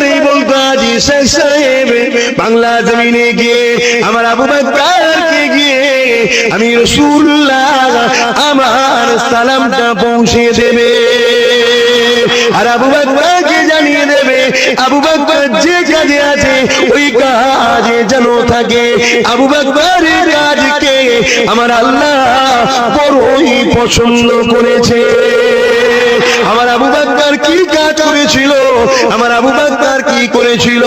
প্রতিবারই বলতো আজি শেখ সাহেব বাংলা জমিনে গিয়ে আমার আবু বকরকে গিয়ে আমি রাসূলুল্লাহ আমার সালামটা পৌঁছে দেবে আর আবু বকরকে জানিয়ে দেবে আবু বকর যে কাজে আছে ওই কাজে যেন থাকে। আবু বকরের কাজকে আমার আল্লাহ বড়ই পছন্দ করেছে। আমার আবু বকর কি কাজ করেছিল, আমার আবু বকর কি করেছিল,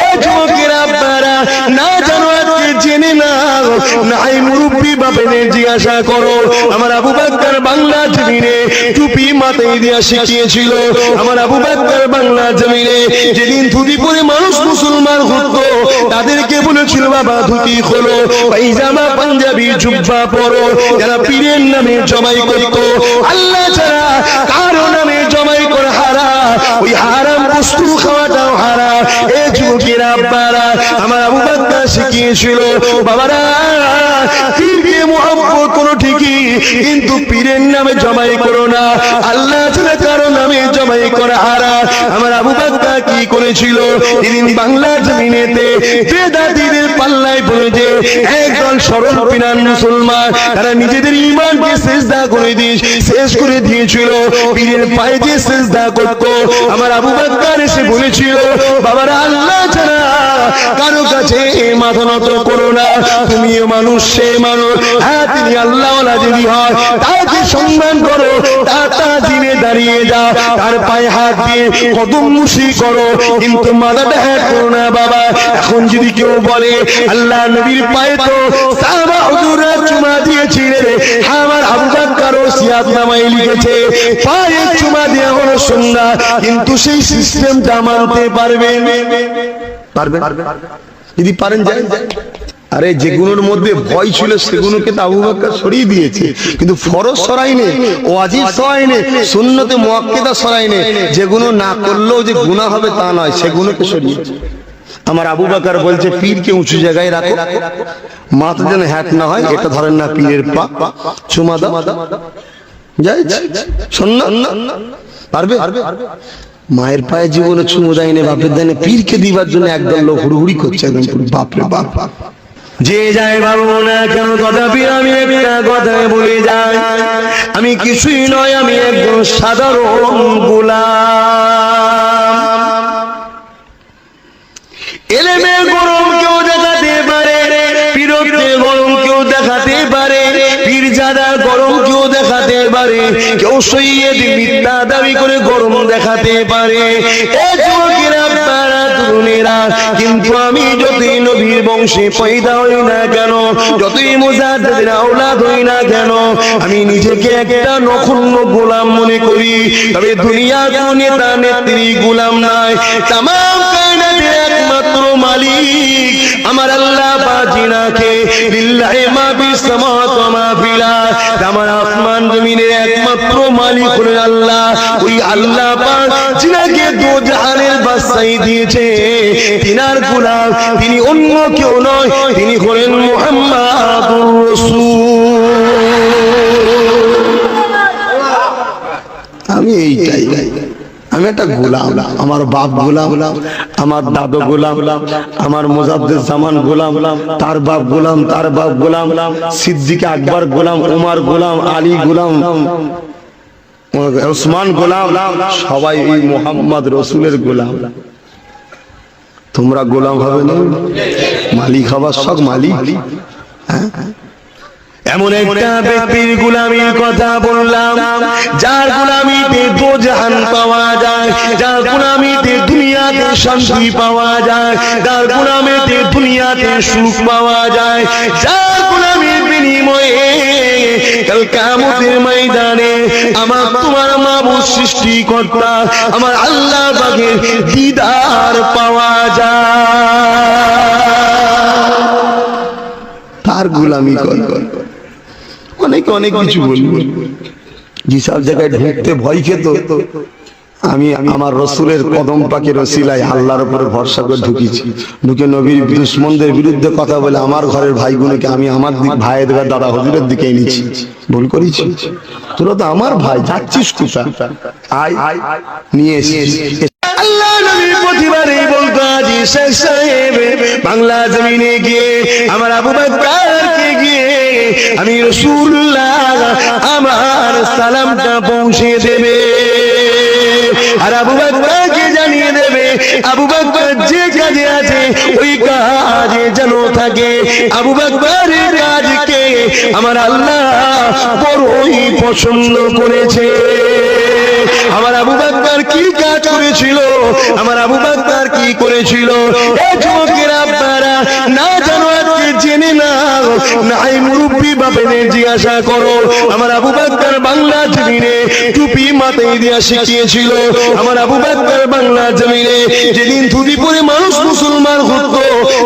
এই যুবকেরা আপনারা না জানো আজকে জেনে নাও, নাই মুরব্বী বাপেদের জিজ্ঞাসা করো। আমার আবু বকর বাংলা জমিনে টুপি মাথায় দিয়া শিখিয়েছিল। আমার আবু বকর বাংলা জমিনে যেদিন ধুতি পরে মানুষ মুসলমান হতো তাদেরকে বলেছিল বাবা ধুতি খোলো, পায়জামা পাঞ্জাবি জুব্বা পরো। যারা পীরের নামে জবাই করতো আল্লাহ ছাড়া কারো নামে জবাই করে হারাম, ওই হারাম বস্তু খাওয়াটাও হারাম। এই যুবকেরা আপনারা আমার আবু বকর শিখিয়েছিল বাবারা পীরকে মুহাব্বত করো ঠিকই, কিন্তু পীরের নামে জবাই করো না, আল্লাহ ছাড়া কারো নামে জবাই করা হারাম। আমার আবু বকর কি করেছিল, যেদিন বাংলা জমিনেতে বেদাতীদের পাল্লায় পড়েছে একদল সরল পিনান মুসলমান, তারা নিজেদের ঈমানকে সিজদা করে দিয়ে শেষ করে দিয়েছিল, পীরের পায়ে যে সিজদা করত। আমার আবু বকর এসে বলেছিল বাবারা আল্লাহ ছাড়া কারো কাছে মাথা নত করো না, তুমিও মানুষ সে মানুষ, হ্যাঁ তিনি আল্লাহওয়ালা যদি হয় তাকে সম্মান করো, তার তাজিমে দাঁড়িয়ে যাও, তার পায়ে হাত দিয়ে কদম মুশি করো, কিন্তু মাথাটা হ্যাঁ করো না বাবা। এখন যদি কেউ বলে আল্লাহ নবীর পায়ে তো সাহাবা হুজুররা চুমা দিয়েছিলেন, আমার আবু বকর ওসিয়াত নামায় লিখেছে পায়ে চুমা দেওয়া হলো সুন্নাত, কিন্তু সেই সিস্টেমটা মানতে পারবে যদি পারেন যায়। আরে যেগুলোর মধ্যে ভয় ছিল সেগুলোকে তো আবু বকর সরিয়ে দিয়েছে, কিন্তু ফরজ সরাইনে, ওয়াজিব সরাইনে, সুন্নতে মুআক্কাদা সরাইনে, যেগুলো না করলেও যে গুনাহ হবে তা নয় সেগুলোকে সরিয়েছে। আমার আবু বকর বলছে পীরকে উঁচু জায়গায় রাখো, মাথা যেন হ্যাট না হয়, এটা ধরেন না পীরের পা, চুমা দাও যায় সুন্নাত পারবে। মায়ের পায়ে জীবনে চুমু দেয়নি, বাপের দেয়নি, পীরকে দিবার জন্য একদল লোক হুড়ুহুড়ি করছে একদম বাপরে বাপ। যে যায় বাবু না কেন তথাপি আমি একটা কথায় বলে যাই, আমি কিছুই নয়, আমি একজন সাধারণ গোলাম। এলেমে গরম কেউ দেখাতে পারে, পীরত্বে গরম কেউ দেখাতে পারে, পীরজাদা গরম কেউ দেখাতে পারে, কেউ সৈয়দ মিথ্যা দাবি করে গরম দেখাতে পারে। এই যুবকেরা আপনারা তরুণেরা, কিন্তু আমি যতই নবীর বংশে পয়দা হই না কেন, যতই মুজাদ্দিদের আওলাদ হই না কেন, আমি নিজেকে একটা নখুন্ন গোলাম মনে করি। তবে দুনিয়ার কোন নেতা নেত্রী গোলাম নাই, তামাম কায়নাতের একমাত্র মালিক আমার আল্লাহ বাজিনাকে লিল্লাহি মা ফিস সামাওয়াতি ওয়া মা ফিল আরদ, আমার আসমান জমিনের একমাত্র মালিক হলেন আল্লাহ। ওই আল্লাহ পাক যিনাকে দো জাহানের বাদশাহী দিয়েছে, তিনার গোলাম তিনি অন্য কেউ নয়, তিনি হলেন মুহাম্মাদুর রাসূল। আমি এইটাই, আমি একটা গোলাম, আমার বাপ গোলাম, আমার দাদু গোলাম, আমার মুজাদ্দিদ জামান গোলাম, তার বাপ গোলাম, তার বাপ গোলাম, সিদ্দিক আকবর গোলাম, উমর গোলাম, আলী গোলাম, ওসমান গোলাম, সবাই এই মুহাম্মদ রাসূলের গোলাম। তোমরা গোলাম হবে না, মালিক হবার সব মালিক। হ্যাঁ, এমন একটা ব্যক্তির গোলামির কথা বললাম যার গোলামিতে দো জাহান পাওয়া যায়, যার গোলামিতে দুনিয়াতে শান্তি পাওয়া যায়, যার গোলামিতে দুনিয়াতে সুখ পাওয়া যায়, যার গোলামির বিনিময়ে কাল কিয়ামতের ময়দানে আমার তোমার মাবুদ সৃষ্টিকর্তা আমার আল্লাহ পাকের দিদার পাওয়া যায়। তার গোলামি কর। অনেকে অনেক কিছু বলবো, যেসব জায়গায় ঢুকতে ভয় খেত, আমি আমার রসুলের কদম পাকের ওসিলায় আল্লাহর উপরে ভরসা করে ঢুকেছি। ঢুকে নবীর দুশমনদের বিরুদ্ধে কথা বলে আমার ঘরের ভাইগুলোকে আমি আমার ভাইয়ের দাদা হুজুরের দিকে এনেছি। ভুল করেছি? তোরা তো আমার ভাই, যাচ্ছিস কোথায়? আয় নিয়ে এসেছি। আল্লাহ নবী প্রতিবারই পীর শেখ সাহেব বাংলা জমিনে গিয়ে আমার আবু বকরকে গিয়ে আমি রাসূলুল্লাহ আমার সালামটা পৌঁছে দেবে আর আবু বকরকে জানিয়ে দেবে আবু বকর যে কাজে আছে ওই কাজে যেন থাকে। আবু বকরের কাজকে আমার আল্লাহ বড়ই পছন্দ করেছে। আমার আবু বকর কি কাজ করেছিল, আমার আবু বকর কি করেছিল, এই যুবকেরা আপনারা না জানো আজকে জেনে নাও, নাই মুরব্বী বাপেদের জিজ্ঞাসা করো। আমার আবু বকর বাংলা জমিনে টুপি মাথায় দিয়া শিখিয়েছিল। আমার আবু বকর বাংলা জমিনে যেদিন ধুতি পরে মানুষ মুসলমান হতো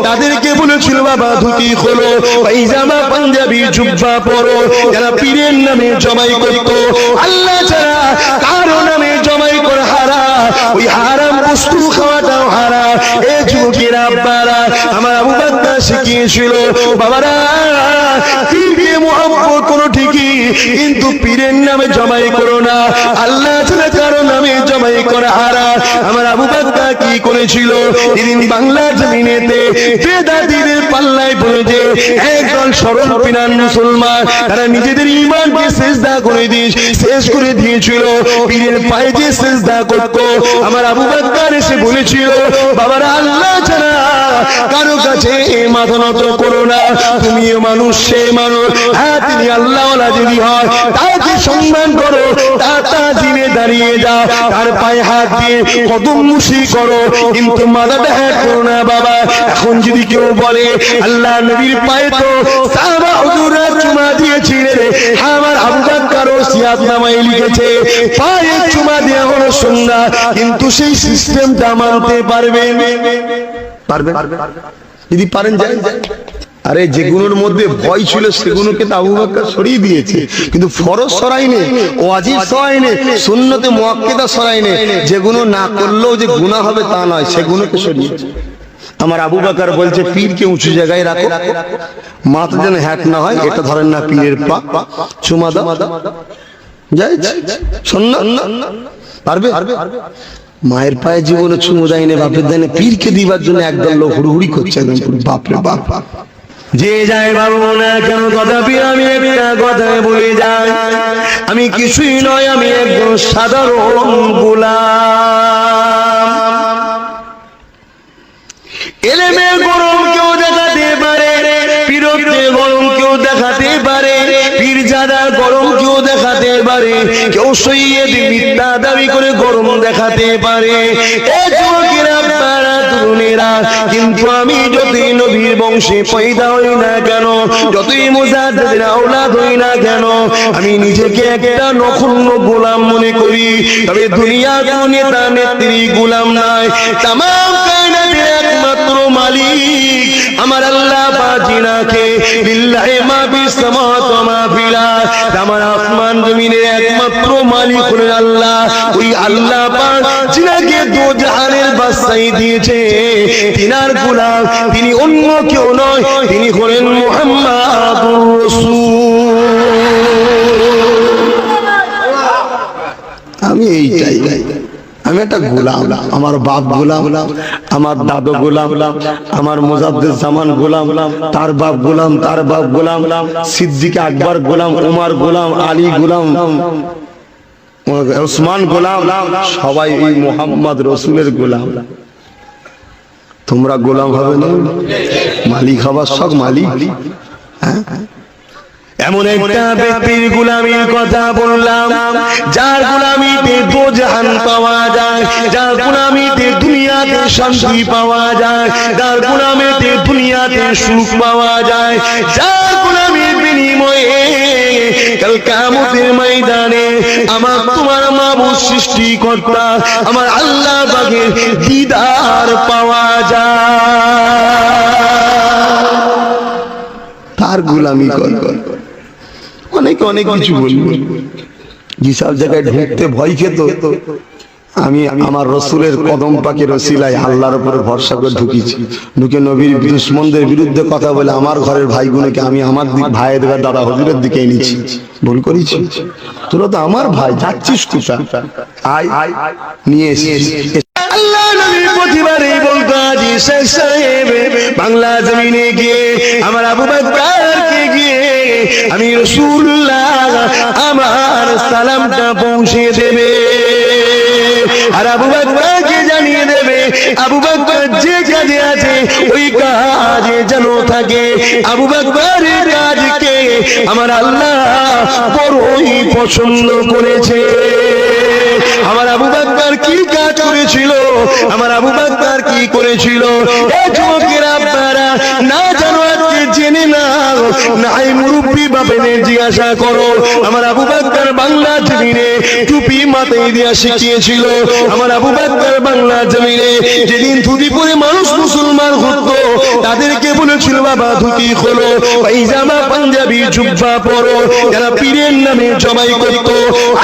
তাদেরকে বলেছিল বাবা ধুতি খোলো, পায়জামা পাঞ্জাবি জুব্বা পরো। যারা পীরের নামে জবাই করত, আল্লাহ ছাড়া কারো নামে জবাই করে হারাম, ওই হারাম বস্তু খাওয়াটাও হারাম। এই যুবকেরা আব্বারা আমার আবু বকর শিখিয়েছিল বাবারা পীরকে মুহাব্বত করো ঠিকই, কিন্তু পীরের নামে জবাই করো না, আল্লাহ ছাড়া কারো নামে জবাই করা হারাম। আমার আবু বকর কি করেছিল, যেদিন বাংলা জমিনেতে বেদাতীদের পাল্লায় পড়েছে একদল সরল পিনান মুসলমান, তারা নিজেদের ঈমানকে সিজদা করে শেষ করে দিয়েছিল, পীরের পায়ে যে সিজদা করত। আমার আবু বকর এসে বলেছিল বাবারা আল্লাহ ছাড়া কারো কাছে মাথা নত করো না, তুমিও মানুষ সে মানুষ, হ্যাঁ তিনি আল্লাহওয়ালা যদি হয় তাকে সম্মান করো, তার তাজিমে দাঁড়িয়ে যাও, তার পায়ে হাত দিয়ে কদম মুশি করো, কিন্তু মাথাটা হ্যাঁ করো না বাবা। এখন যদি কেউ বলে আল্লাহ নবীর পায়ে তো সাহাবা হুজুররা চুমা দিয়েছিলেন, আমার আবু বকর ওসিয়াতনামায় লিখেছে পায়ে চুমা দেওয়া হলো সুন্নাত, কিন্তু সেই সিস্টেমটা মানতে পারবে যদি পারেন যান। আরে যেগুলোর মধ্যে ভয় ছিল সেগুলোকে তো আবু বকর সরিয়ে দিয়েছে, কিন্তু ফরজ সরাইনি, ওয়াজিব সরাইনি, সুন্নতে মুআক্কাদা সরাইনি, যেগুলো না করলেও যে গুনাহ হবে তা নয় সেগুলোকে সরিয়েছে। আমার আবু বকর বলছে পীরকে উঁচু জায়গায় রাখো, মাথা যেন হ্যাট না হয়, এটা ধরেন না পীরের পা, চুমা দাও যাই সুন্নাত পারবে। মায়ের পায়ে জীবনে চুমু দেয়নি, বাপের দেয়নি, পীরকে দিবার জন্য একদল লোক হুড়ুহুড়ি করছে একদম বাপরে বাপ। যে যাই বাবু না কেন তথাপি আমি একটা কথায় বলে যাই, আমি কিছুই নয়, আমি একজন সাধারণ গোলাম। এলেমে গরম কেউ দেখাতে পারে, পীরত্বে গরম কেউ দেখাতে পারে, পীরজাদার গরম কেউ দেখাতে পারে, কেউ সৈয়দ মিথ্যা দাবি করে গরম দেখাতে পারে। এই যুবকেরা আপনারা তরুণেরা, কিন্তু আমি যতই নবীর বংশে পয়দা হই না কেন, যতই মুজাদ্দিদের আওলাদ হই না কেন, আমি নিজেকে একটা নখুন্ন গোলাম মনে করি। তবে দুনিয়ার কোন নেতা নেত্রী গোলাম নাই, তামাম কায়নাতের একমাত্র মালিক আমার আল্লাহ বাজিনাকে, লিল্লাহি মা ফিস সামাওয়াতি ওয়া মা ফিল আরদ, আমার আসমান জমিনের একমাত্র মালিক হলেন আল্লাহ। ওই আল্লাহ পাক যিনাকে দো জাহানের বাদশাহী দিয়েছে, তিনার গোলাম তিনি অন্য কেউ নয়, তিনি হলেন মুহাম্মাদুর রাসূল। আমি এইটাই, আমি একটা গোলাম, আমার বাপ গোলাম, আমার দাদু গোলাম, আমার মুজাদ্দিদ জামান গোলাম, তার বাপ গোলাম, তার বাপ গোলাম, সিদ্দিক আকবর গোলাম, উমর গোলাম, আলী গোলাম, ওসমান গোলাম, সবাই এই মুহাম্মদ রাসূলের গোলাম। তোমরা গোলাম হবে না, মালিক হবার সব মালিক। হ্যাঁ, এমন একটা ব্যক্তির গোলামির কথা বললাম, যার গোলামিতে দো জাহান পাওয়া যায়, যার গোলামিতে দুনিয়াতে শান্তি পাওয়া যায়, যার গোলামিতে দুনিয়াতে সুখ পাওয়া যায়, যার গোলামির বিনিময়ে কাল কিয়ামতের ময়দানে আমার তোমার মাবুদ সৃষ্টিকর্তা আমার আল্লাহ পাকের দিদার পাওয়া যায়, তার গোলামি কর। অনেকে অনেক কিছু বলবো, যেসব জায়গায় ঢুকতে ভয় খেত, আমি আমার রসুলের কদম পাকের ওসিলায় আল্লাহর উপরে ভরসা করে ঢুকেছি, ঢুকে নবীর দুশমনদের বিরুদ্ধে কথা বলে আমার ঘরের ভাইগুলোকে আমি আমার ভাইয়ের দাদা হুজুরের দিকে এনেছি। ভুল করেছি? তোরা তো আমার ভাই, যাচ্ছিস কোথায়? আয় নিয়ে এসে আল্লাহ নবী প্রতিবারই বলতো আজি পীর সাহেব বাংলা জমিনে গিয়ে আমার আবু বকরকে গিয়ে আমি রাসূলুল্লাহ আমার সালামটা পৌঁছে দেবে আর আবু বকরকে জানিয়ে দেবে আবু বকর যে কাজে আছে ওই কাজে যেন থাকে। আবু বকরের কাজকে আমার আল্লাহ বড়ই পছন্দ করেছে। আমার আবু বকর কি কাজ করেছিল, আমার আবু বকর কি করেছিল, এই যুবকেরা আপনারা না জানো আজকে জেনে নাও, নাই মুরব্বী বাপেদের জিজ্ঞাসা করো। আমার আবু বকর বাংলা জমিনে টুপি মাথায় দিয়া শিখিয়েছিল। আমার আবু বকর বাংলা জমিনে যেদিন ধুতি পরে মানুষ মুসলমান হতো তাদেরকে বলেছিল বাবা ধুতি খোলো, পায়জামা পাঞ্জাবি জুব্বা পরো। যারা পীরের নামে জবাই করত,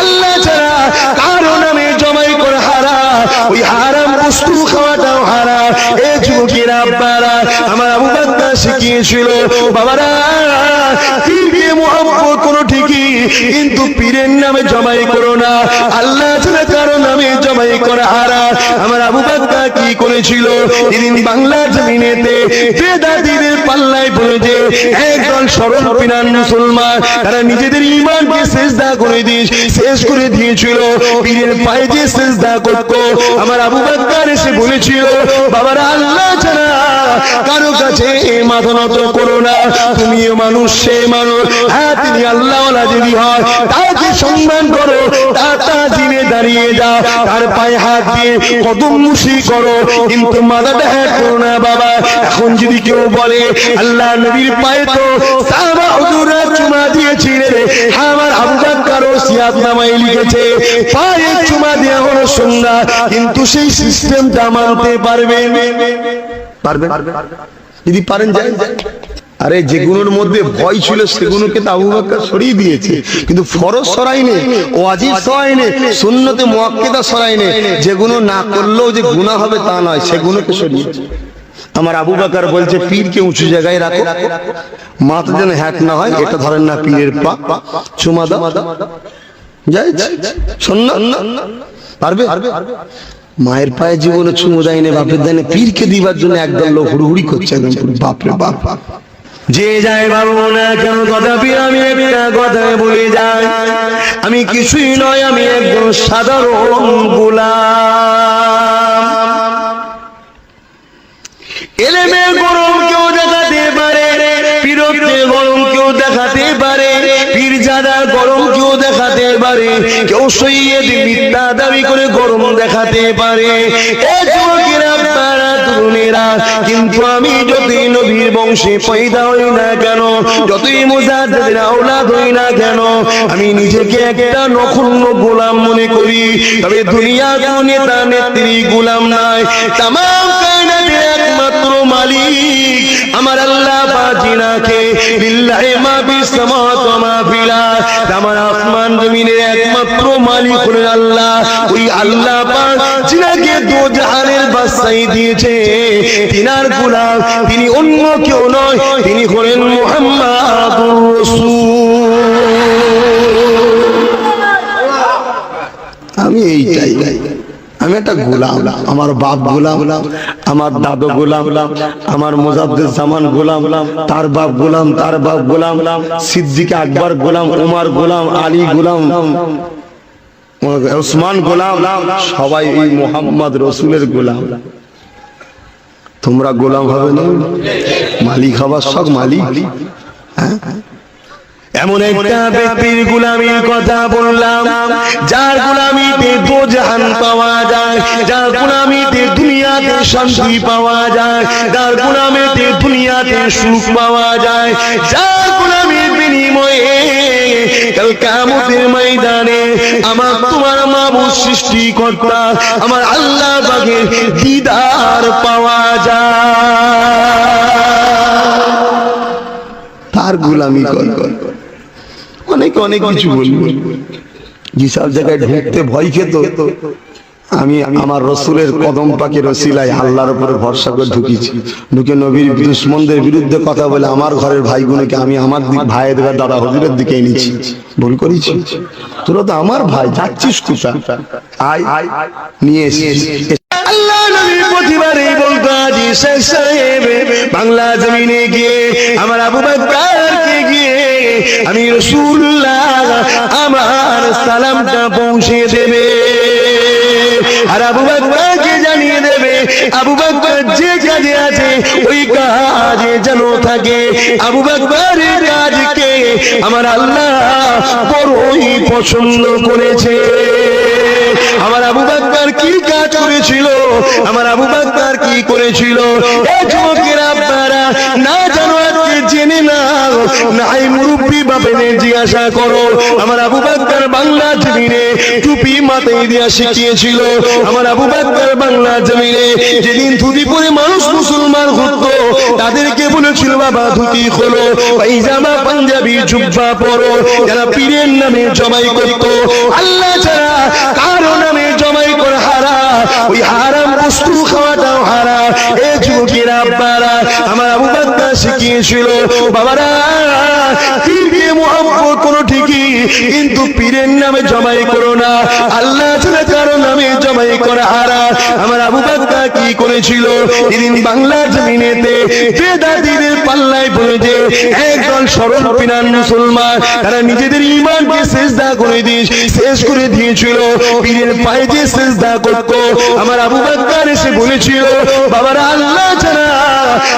আল্লাহ ছাড়া কারো নামে জবাই করে হারাম, ওই হারাম বস্তু খাওয়াটাও হারাম। এই যুবকেরা আপনারা আমার আবু বকর শিখিয়েছিল বাবারা পীরকে মুহাব্বত করো ঠিকই, কিন্তু পীরের নামে জবাই করো না, আল্লাহ ছাড়া কারো নামে জবাই করা হারাম। আমার আবু বকর কি করেছিল, যেদিন বাংলা জমিনেতে বেদাতীদের পাল্লায় পড়েছে একদল সরল পিনান মুসলমান, তারা নিজেদের ঈমানকে সিজদা করে দিয়ে শেষ করে দিয়েছিল, পীরের পায়ে যে সিজদা করত। আমার আবু বকর এসে বলেছিল বাবারা আল্লাহ ছাড়া কারো কাছে মাথা নত করো না, তুমিও মানুষ সে মানুষ, হ্যাঁ তিনি আল্লাহওয়ালা যদি হয় তাকে সম্মান করো, তার তাজিমে দাঁড়িয়ে যাও, তার পায়ে হাত দিয়ে কদম মুশি করো, কিন্তু মাথাটা হ্যাঁ করো না বাবা। এখন যদি কেউ বলে আল্লাহ নবীর পায়ে তো সাহাবা হুজুররা চুমা দিয়েছিলেন, আমার আবু বকর ওসিয়াত নামায় লিখেছে পায়ে চুমা দেওয়া হলো সুন্নাত, কিন্তু সেই সিস্টেমটা মানতে পারবেন? যদি পারেন যান। আরে যেগুলোর মধ্যে ভয় ছিল সেগুলোকে তো আবু বকর সরিয়ে দিয়েছে, কিন্তু ফরজ সরাইনি, ওয়াজিব সরাইনি, সুন্নতে মুআক্কাদা সরাইনি, যেগুলো না করলেও যে গুনাহ হবে তা নয় সেগুলোকে সরিয়েছে। আমার আবু বকর বলছে পীরকে উঁচু জায়গায় রাখো, মাথা যেন হ্যাক না হয়, এটা ধরেন না পীরের পা, চুমা দাও, যাই সুন্নাত পারবে? মায়ের পায়ে জীবনে চুমু দেয়নি, বাপের দেয়নি, পীরকে দিবার জন্য একদল লোক হুড়ুহুড়ি করছে একদম বাপরে বাপ। যে যায় বাবু না কেন তথাপি আমি একটা কথায় বলে যাই, আমি কিছুই নয়, আমি একজন সাধারণ গোলাম। এলেমে গরম কেউ দেখাতে পারে, পীরত্বে গরম কেউ দেখাতে পারে, পীরজাদার গরম কেউ দেখাতে পারে, কেউ সৈয়দ মিথ্যা দাবি করে গরম দেখাতে পারে। এই যুবকেরা আপনারা তরুণেরা, কিন্তু আমি যতই নবীর বংশে পয়দা হই না কেন, যতই মুজাদ্দিদের আওলাদ হই না কেন, আমি নিজেকে একটা নখুন্ন গোলাম মনে করি। তবে দুনিয়া কোন নেতা নেত্রী গোলাম নাই, তামাম কায়নাতের একমাত্র মালিক আমার আল্লাহ বাজিনাকে, লিল্লাহি মা ফিস সামাওয়াতি ওয়া মা ফিল আরদ, আমার আসমান জমিনের একমাত্র মালিক হলেন আল্লাহ। ওই আল্লাহ পাক যিনাকে দো জাহানের বাদশাহী দিয়েছে, তিনার গোলাম তিনি অন্য কেউ নয়, তিনি হলেন মুহাম্মাদুর রাসূল। আমি এইটাই, আমি একটা গোলাম, আমার বাপ গোলাম, আমার দাদু গোলাম, আমার মুজাদ্দিদ জামান গোলাম, তার বাপ গোলাম, তার বাপ গোলাম, সিদ্দিক আকবর গোলাম, উমর গোলাম, আলী গোলাম, ওসমান গোলাম, সবাই এই মুহাম্মদ রাসূলের গোলাম। তোমরা গোলাম হবে না, মালিক হবার সব মালিক। এমন একটা ব্যক্তির গোলামির কথা বললাম, যার গোলামিতে দো জাহান পাওয়া যায়, যার গোলামিতে দুনিয়াতে শান্তি পাওয়া যায়, যার গোলামিতে দুনিয়াতে সুখ পাওয়া যায়, যার গোলামির বিনিময়ে কাল কিয়ামতের ময়দানে আমার তোমার মাবুদ সৃষ্টিকর্তা আমার আল্লাহ পাকের দিদার পাওয়া যায়। তার গোলামি কর। অনেক কিছু বলবো, যেসব জায়গায় ঢুকতে ভয় খেত, আমি আমার রসুলের কদম পাকের ওসিলায় আল্লাহর উপরে ভরসা করে ঢুকেছি। ঢুকে নবীর দুশমনদের বিরুদ্ধে কথা বলে আমার ঘরের ভাইগুলোকে আমি আমার ভাইয়ের দাদা হুজুরের দিকে এনেছি। ভুল করেছি? তোরা তো আমার ভাই, যাচ্ছিস কোথায়? আয় নিয়ে এসেছিস। আল্লাহ নবী প্রতিবারই বলতো আজি পীর শেখ সাহেব বাংলা জমিনে গিয়ে আমার আবু বকরকে গিয়ে আমি রাসূলুল্লাহ আমার সালামটা পৌঁছে দেবে আর আবু বকরকে জানিয়ে দেবে আবু বকর যে কাজে আছে ওই কাজে যেন থাকে। আবু বকরের কাজকে আমার আল্লাহ বড়ই পছন্দ করেছে। আমার আবু বকর কি কাজ করেছিল, আমার আবু বকর কি করেছিল, এই যুবকেরা আপনারা না জানো আজকে জেনে নাও, নাই মুরব্বী বাপেনে জিজ্ঞাসা করো। আমার আবু বকর বাংলা জমিনে টুপি মাথায় দিয়া শিখিয়েছিল। আমার আবু বকর বাংলা জমিনে যেদিন ধুতি পরে মানুষ মুসলমান হতো তাদেরকে বলেছিল বাবা ধুতি খোলো, পায়জামা পাঞ্জাবি জুব্বা পরো। যারা পীরের নামে জবাই করত, আল্লাহ ছাড়া কারো নামে জবাই করা হারাম, ওই হারাম বস্তু খাওয়াটাও হারাম। এই যুবকেরা আপনারা আমার আবু বকর শিখিয়েছিল বাবারা পীরকে মুহাব্বত করো ঠিকই, কিন্তু পীরের নামে জবাই করো না, আল্লাহ ছাড়া কারো নামে জবাই করা হারাম। আমার আবু বকর কি করেছিল, যেদিন বাংলা জমিনেতে বেদাতিদের পাল্লায় পড়েছে একদল সরল পিনান মুসলমান, তারা নিজেদের ঈমানকে সিজদা করে দিয়ে শেষ করে দিয়েছিল, পীরের পায়ে যে সিজদা করত। আমার আবু বকর এসে বলেছিল বাবারা আল্লাহ ছাড়া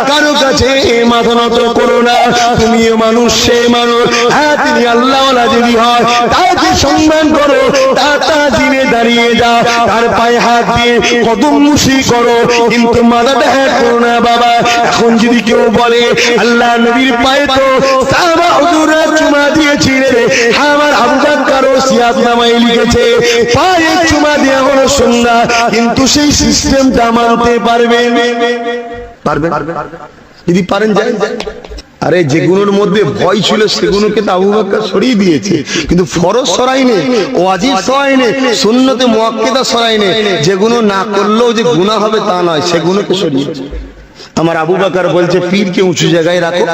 কারো কাছে মাথা নত করো না, তুমিও মানুষ সে মানুষ, হ্যাঁ তিনি আল্লাহওয়ালা যদি হয় তাকে সম্মান করো, তার তাজিমে দাঁড়িয়ে যাও, তার পায়ে হাত দিয়ে কদম মুশি করো, কিন্তু মাথাটা হ্যাঁ করো না বাবা। এখন যদি কেউ বলে আল্লাহ নবীর পায়ে তো সাহাবা হুজুররা চুমা দিয়েছিলেন, আমার আবু বকর ওসিয়াত নামায় লিখেছে পায়ে চুমা দেওয়া হলো সুন্নাত, কিন্তু সেই সিস্টেমটা মানতে পারবেন? যদি পারেন যান। আরে যেগুলোর মধ্যে ভয় ছিল সেগুলোকে তো আবু বকর সরিয়ে দিয়েছে, কিন্তু ফরজ সরাইনি, ওয়াজিব সরাইনি, সুন্নতে মুআক্কাদা সরাইনি। যেগুলো না করলেও যে গুনাহ হবে তা নয়, সেগুলোকে সরিয়েছে। আমার আবু বকর বলছে পীরকে উঁচু জায়গায় রাখো,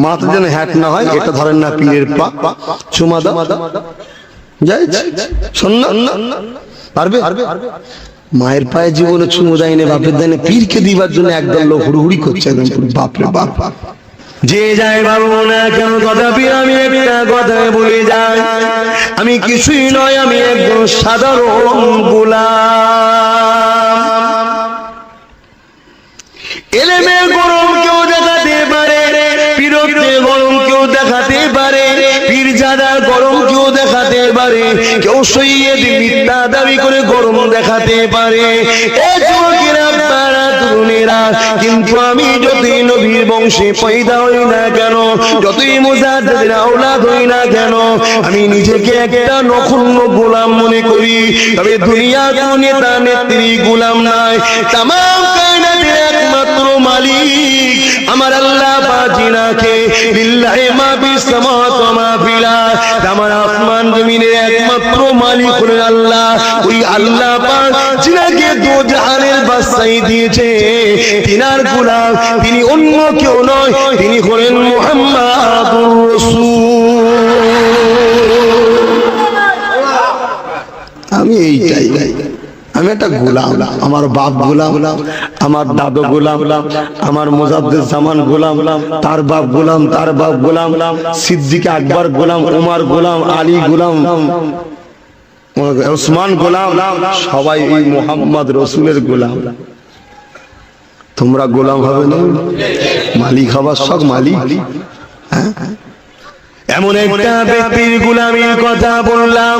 মাথা যেন হ্যাট না হয়, এটা ধরেন না পীরের পা, চুমা দাও, যাই পারবে? মায়ের পায়ে জীবনে চুমু দেয়নি, বাপের দেয়নি, পীরকে দিবার জন্য একদল লোক হুড়ুহুড়ি করছে, বাপরে বাপ। যে যাই বাবু না কেন কথাপি আমি একটা কথায় বলে যাই, আমি কিছুই নয়, আমি একজন সাধারণ গোলাম। এলেমে গরম কেউ দেখাতে পারে, পীরত্বে গরম কেউ দেখাতে পারে, পীরজাদার গরম কেউ দেখাতে পারে, কেউ সৈয়দ মিথ্যা দাবি করে গরম দেখাতে পারে। এই যুবকেরা আপনারা তরুণেরা, কিন্তু আমি যতই নবীর বংশে পয়দা হই না কেন, যতই মুজাদ্দিদের আওলাদ হই না কেন, আমি নিজেকে একটা নগণ্য গোলাম মনে করি। তবে দুনিয়ার কোন নেতা নেত্রী গোলাম নাই, তামাম কায়নাতের একমাত্র মালিক আমার আল্লাহ পাক জিনাকে লিল্লাহি মা ফিস সামাওয়াতি ওয়া মা ফিল আরদ। আমার আসমান জমিনের একমাত্র মালিক হলেন আল্লাহ। ওই আল্লাহ পাক জিনাকে দো জাহানের বাদশাহী দিয়েছে, তিনার গোলাম তিনি অন্য কেউ নয়, তিনি হলেন মুহাম্মাদুর রাসূল। আমি এইটাই, আমি একটা গোলাম, আমার বাপ গোলাম, আমার দাদু গোলাম, আমার মুজাদ্দিদ জামান গোলাম, তার বাপ গোলাম, তার বাপ গোলাম, সিদ্দিক আকবর গোলাম, উমর গোলাম, আলী গোলাম, ওসমান গোলাম, সবাই এই মুহাম্মদ রাসূলের গোলাম। তোমরা গোলাম হবে না, মালিক হবার সব মালিক। এমন একটা ব্যক্তির গোলামির কথা বললাম,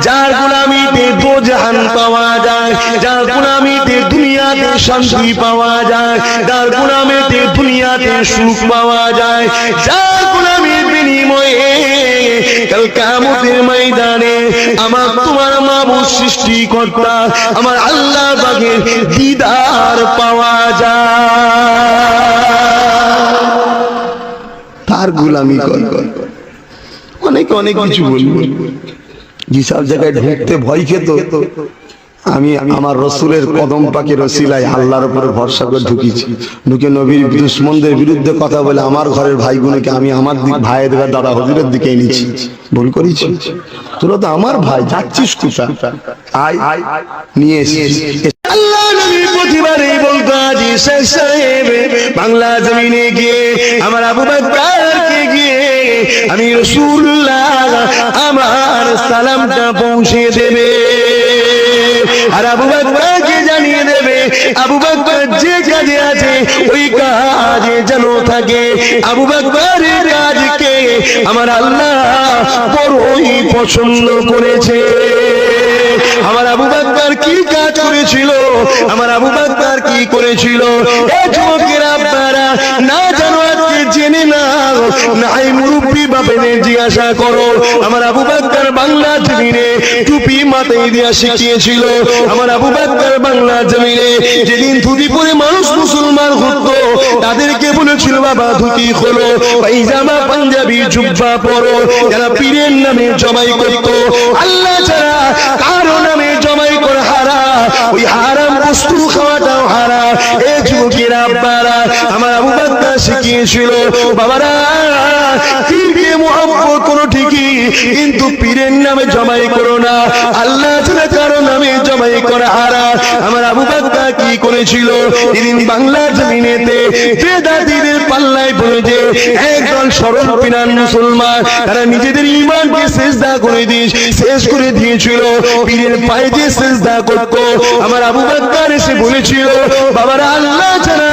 যার গোলামিতে দো জাহান পাওয়া যায়, যার গোলামিতে দুনিয়াতে শান্তি পাওয়া যায়, যার গোলামিতে দুনিয়াতে সুখ পাওয়া যায়, যার গোলামির বিনিময়ে কাল কিয়ামতের ময়দানে আমার তোমার মাবুদ সৃষ্টিকর্তা আমার আল্লাহ পাকের দিদার পাওয়া যায়। তার গোলামি কর। অনেক কিছু বলবো, যেসব জায়গায় ঢুকতে ভয় খেত, আমি আমার রসুলের কদম পাকের ওসিলায় আল্লাহর উপরে ভরসা করে ঢুকেছি। ঢুকে নবীর দুশমনদের বিরুদ্ধে কথা বলে আমার ঘরের ভাইগুলোকে আমি আমার ভাইয়ের দাদা হুজুরের দিকে এনেছি। ভুল করেছি? তোরা তো আমার ভাই, যাচ্ছিস কোথা? আয় নিয়ে এসেছি। আল্লাহ নবী প্রতিবারই বলতো আজি শেখ সাহেব বাংলা জমিনে গিয়ে আমার আবু বকরকে গিয়ে আমি রাসূলুল্লাহ আমার সালামটা পৌঁছে দেবে আর আবু বকরকে জানিয়ে দেবে আবু বকর যে কাজে আছে ওই কাজে যেন থাকে আবু বকরের কাজকে আমার আল্লাহ বড়ই পছন্দ করেছে আমার আবু বকর কি কাজ করেছিল আমার আবু বকর কি করেছিল এই যুবকেরা আপনারা না জানো আজকে জেনে নাও নাই মুরব্বি বাপেনে জিজ্ঞাসা করো আমার আবু বকর বাংলা জমিনে টুপি মাথায় দিয়া শিখিয়েছিল আমার আবু বকর বাংলা জমিনে যেদিন ধুতি পরে মানুষ মুসলমান হতো তাদেরকে বলেছিল বাবা ধুতি খোলো পায়জামা পাঞ্জাবি জুব্বা পরো যারা পীরের নামে জবাই করত আল্লাহ ছাড়া কারো নামে জবাই করে হারাম ওই হারাম বস্তু খাওয়াটাও হারাম এই যুবকেরা আব্বারা আমার আবু বকর শিখিয়েছিল বাবারা পীরকে মুহাব্বত করো ঠিকই কিন্তু পীরের নামে জবাই করো না আল্লাহ ছাড়া কারো নামে জবাই করা হারাম আমার আবু বকর কি করেছিল যেদিন বাংলা জমিনেতে বেদাতীদের পাল্লায় পড়েছে একদল সরল পিনান মুসলমান তারা নিজেদের ঈমানকে সিজদা করে শেষ করে দিয়েছিল পীরের পায়ে যে সিজদা করত আমার আবু বকর এসে বলেছিল বাবারা আল্লাহ ছাড়া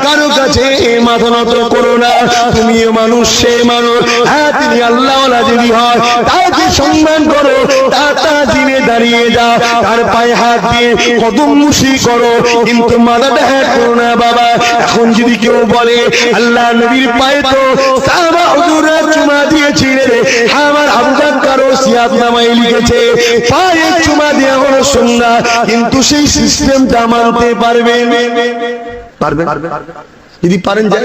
কারো কাছে মাথা নত করো না তুমিও মানুষ সে মানুষ হ্যাঁ তিনি আল্লাহওয়ালা যদি হয় তাকে সম্মান করো তার তাজিমে দাঁড়িয়ে যাও তার পায়ে হাত দিয়ে কদম মুশি করো কিন্তু মাথাটা হ্যাঁ করো না বাবা এখন যদি কেউ বলে আল্লাহ নবীর পায়ে তো সাহাবা হুজুররা চুমা দিয়েছিলেন আমার আবু বকর ওসিয়াত নামায় লিখেছে পায়ে চুমা দেওয়া হলো সুন্নাত কিন্তু সেই সিস্টেমটা মানতে পারবেন যদি পারেন যান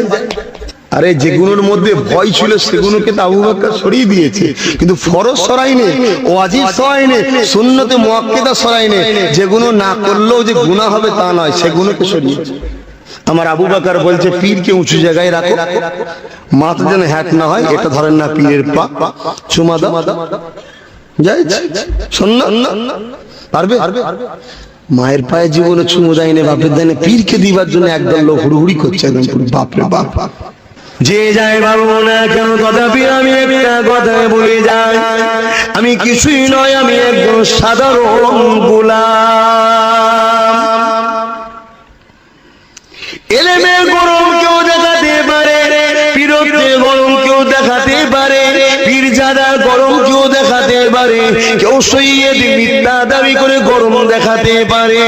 আরে যেগুলোর মধ্যে ভয় ছিল সেগুলোকে তো আবু বকর সরিয়ে দিয়েছে কিন্তু ফরজ সরাইনে ওয়াজিব সরাইনে সুন্নতে মুআক্কাদা সরাইনে যেগুলো না করলেও যে গুনাহ হবে তা নয় সেগুলোকে সরিয়েছে আমার আবু বকর বলছে পীরকে উঁচু জায়গায় রাখো মাথা যেন হ্যাক না হয় এটা ধরেন না পীরের পা চুমা দাও যাই পারবে মায়ের পায়ে জীবনে চুমু দেয়নি বাপের দেয়নি পীরকে দিবার জন্য একদল লোক হুড়ুহুড়ি করছে একদম বাপরে বাপ যে যায় ভাবো না কেন তথাপি আমি একটা কথা বলে যাই আমি কিছুই নয় আমি একজন সাধারণ গোলাম এলেমের গরম কেউ দেখাতে পারে পীরত্বে গরম কেউ দেখাতে পারে পীরজাদার গরম কেউ দেখাতে পারে কেউ সৈয়দ মিথ্যা দাবি করে গরম দেখাতে পারে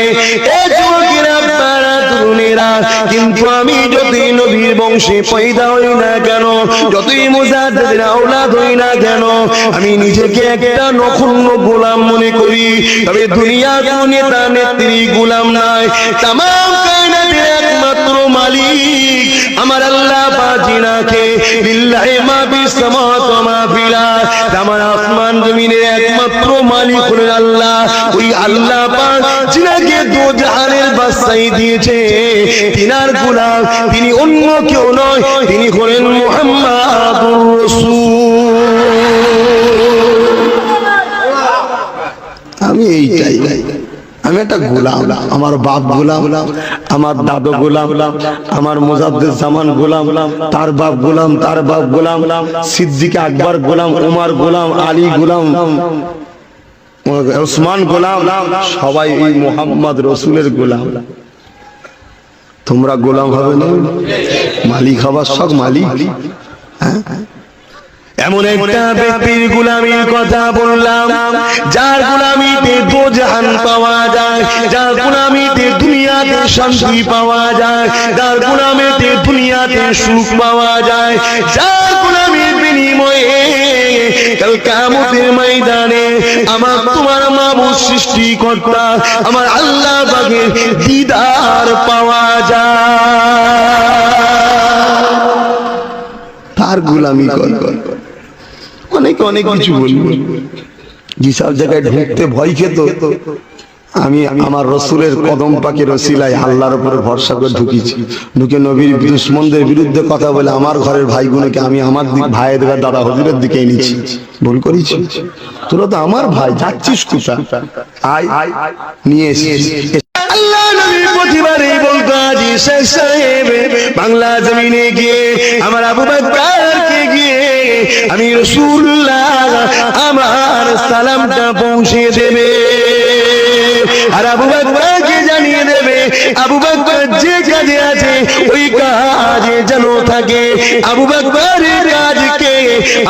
এই যুবকেরা আপনারা তরুণেরা কিন্তু আমি যতই নবীর বংশে পয়দা হই না কেন যতই মুজাদ্দিদের আওলাদ হই না কেন আমি নিজেকে একটা নখুন্ন গোলাম মনে করি তবে দুনিয়ার কোন নেতা নেত্রী গোলাম নয় তামাম কায়নাতের একমাত্র মালিক আমার আল্লাহ বাজিনাকে লিল্লাহি মা ফিস সামাওয়াতি ওয়া মা ফিল আরদ আমার আসমান জমিনের একমাত্র মালিক হলেন আল্লাহ ওই আল্লাহ পাক যিনাকে দো জাহানের বাদশাহী দিয়েছে তিনার গোলাম তিনি অন্য কেউ নয় তিনি হলেন মুহাম্মাদুর রাসূল আমি এইটাই আমি একটা গোলাম আমার বাপ গোলাম আমার দাদু গোলাম আমার মুজাদ্দিদ জামান গোলাম তার বাপ গোলাম তার বাপ গোলাম সিদ্দিক আকবর গোলাম উমর গোলাম আলী গোলাম উসমান গোলাম সবাই এই মুহাম্মদ রাসূলের গোলাম তোমরা গোলাম হবে না মালিক হবার সব মালিক হ্যাঁ এমন একটা ব্যক্তির গোলামির কথা বললাম যার গোলামিতে দো জাহান পাওয়া যায় যার গোলামিতে দুনিয়াতে শান্তি পাওয়া যায় যার গোলামিতে দুনিয়াতে সুখ পাওয়া যায় যার গোলামির বিনিময়ে কাল কিয়ামতের ময়দানে আমার তোমার মাবুদ সৃষ্টিকর্তা আমার আল্লাহ পাকের দিদার পাওয়া যায় তার গোলামি কর অনেক কিছু বলবো যেসব জায়গায় ঢুকতে ভয় খেত আমি আমার রসুলের কদম পাকের ওসিলায় আল্লাহর উপরে ভরসা করে ঢুকে নবীর দুশমনদের বিরুদ্ধে কথা বলে আমার ঘরের ভাইগুলোকে আমি আমার ভাইয়ের দাদা হুজুরের দিকে এনেছি ভুল করেছি তোরা তো আমার ভাই যাচ্ছিস কোথায় আয় নিয়ে এসেছিস আল্লাহ নবী প্রতিবারই বলতো আজি শেখ সাহেব বাংলা জমিনে গিয়ে আমার আবু বকরকে গিয়ে আমি রাসূলুল্লাহ আমার সালামটা পৌঁছে দেবে আর আবু বকরকে জানিয়ে দেবে আবু বকর যে কাজে আছে ওই কাজে যেন থাকে আবু বকরের কাজকে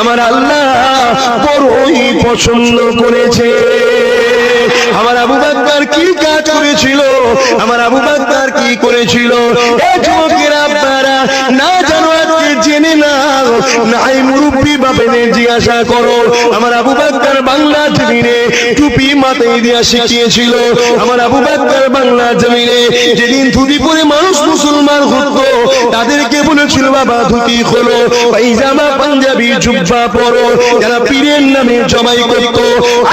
আমার আল্লাহ বড়ই পছন্দ করেছে আমার আবু বকর কি কাজ করেছিল আমার আবু বকর কি করেছিল এই যুবকেরা আপনারা না জানো আজকে জেনে নাও নাই মুরব্বি বাপেনে জিজ্ঞাসা করো আমার আবু বকর বাংলা জমিনে টুপি মাথায় দিয়া শিখিয়েছিল আমার আবু বকর বাংলা জমিনে যেদিন ধুতি পরে মানুষ মুসলমান হতো তাদেরকে বলেছিল বাবা ধুতি খোলো পায়জামা পাঞ্জাবি জুব্বা পরো যারা পীরের নামে জমাই করত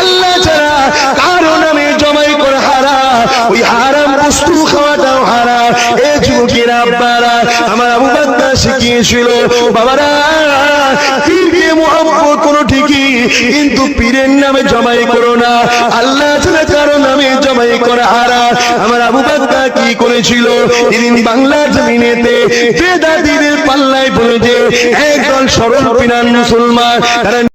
আল্লাহ ছাড়া কারো নামে জমাই করে হারাম ওই হারাম বস্তু খাওয়াটাও হারাম এই যুবকেরা আব্বারা আমার আবু বকর শিখিয়েছিল বাবারা পীরকে মুহাব্বত করো ঠিকই কিন্তু পীরের নামে জমাই করো না আল্লাহ ছাড়া কারো নামে জমাই করা হারাম আমার আবু বকর কি করেছিল যেদিন বাংলা জমিনেতে বেদাতিদের পাল্লায় পড়ে যে একদল সরল পিনান মুসলমান তারা